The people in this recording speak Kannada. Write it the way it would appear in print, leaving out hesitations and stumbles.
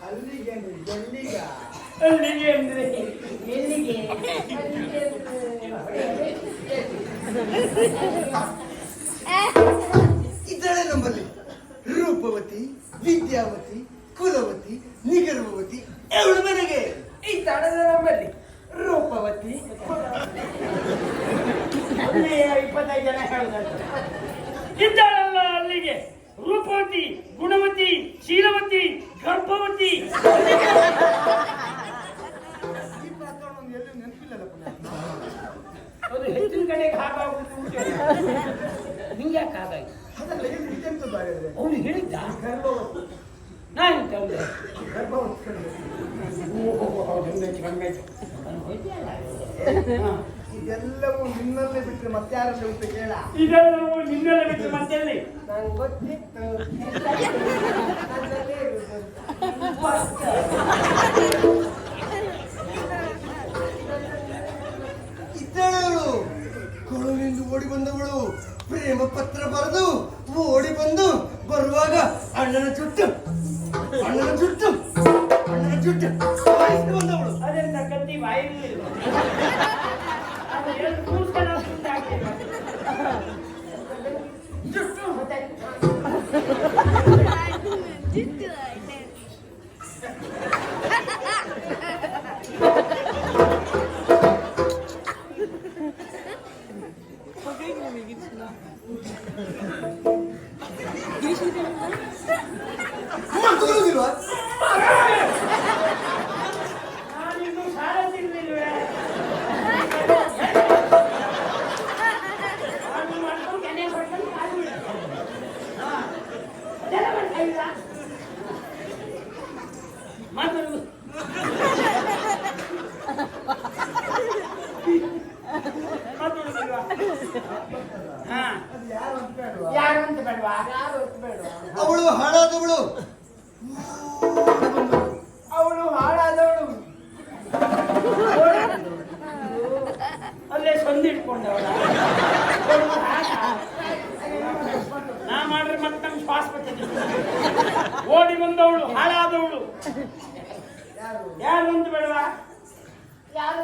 ಅಲ್ಲಿಗೆ ಎಲ್ಲಿಗ ಅಲ್ಲಿಗೆ ಅಂದ್ರೆ ಎಲ್ಲಿಗೆ ಇದ್ದಾಳೆ ನಮ್ಮಲ್ಲಿ ರೂಪವತಿ, ವಿದ್ಯಾವತಿ, ಕುಲವತಿ, ನಿಗರ್ವವತಿ ಅವಳು ಮನೆಗೆ ಈ ತಡದ ನಮ್ಮಲ್ಲಿ ರೂಪವತಿ 25 ಜನ ಹೇಳುದಂತ ಇದ್ದಾಳಲ್ಲ ಅಲ್ಲಿಗೆ ರೂಪವತಿ, ಗುಣವತಿ, ಶೀಲವತಿ, ಗರ್ಭವತಿ. ಅದು ಹೆಚ್ಚಿನ ಕಡೆ ಹಾಗಾಗುವುದು ನಿಂಗೆ ಯಾಕೆ ಹಾಗಾಯ್ತು? ಅವನು ಹೇಳಿದ್ದ ನಾನು ಇದೆಲ್ಲವೂ ನಿನ್ನಲ್ಲೇ ಬಿಟ್ಟರೆ ಮತ್ತಾರಲ್ಲಿ ಉಂಟು ಕೇಳ. ಇದೆಲ್ಲವೂ ನಿನ್ನಲ್ಲೇ ಬಿಟ್ಟರೆ ಮತ್ತೆಲ್ಲಿ? ನಂಗೆ ಗೊತ್ತಿತ್ತು. ಇದ್ದಳು ಕೊಳುವಿಂದ ಓಡಿ ಬಂದವಳು, ಪ್ರೇಮ ಪತ್ರ ಬರೆದು ಓಡಿ ಬಂದು ಬರುವಾಗ ಅಣ್ಣನ ಜುಟ್ಟು ಬಂದವಳು. ಅದೆಂತ ಕತ್ತಿ ಬಾಯಿರಲಿಲ್ಲ. ಅದು ಎರಡು ಕೂರ್ಸ್ಕೊಂಡು ಜುಟ್ಟು ನಾನಿನ್ನು ಶಾಲೆ ತಿನ್ಲಿಲ್ವೇ? ಯಾರು ಅಂತ ಬೇಡವಾ? ಅವಳು ಹಾಳಾದವಳು, ಅವಳು ಹಾಳಾದವಳು ಅಲ್ಲೇ ಸಂದಿಟ್ಕೊಂಡವಳ. ನಾ ಮಾಡ್ರೆ ಮತ್ತೆ ನಮ್ಗೆ ಶ್ವಾಸ ಬರ್ತದೆ. ಓಡಿ ಬಂದವಳು ಹಾಳಾದವಳು ಯಾರು ಅಂತ ಬೇಡವಾ? ಯಾರು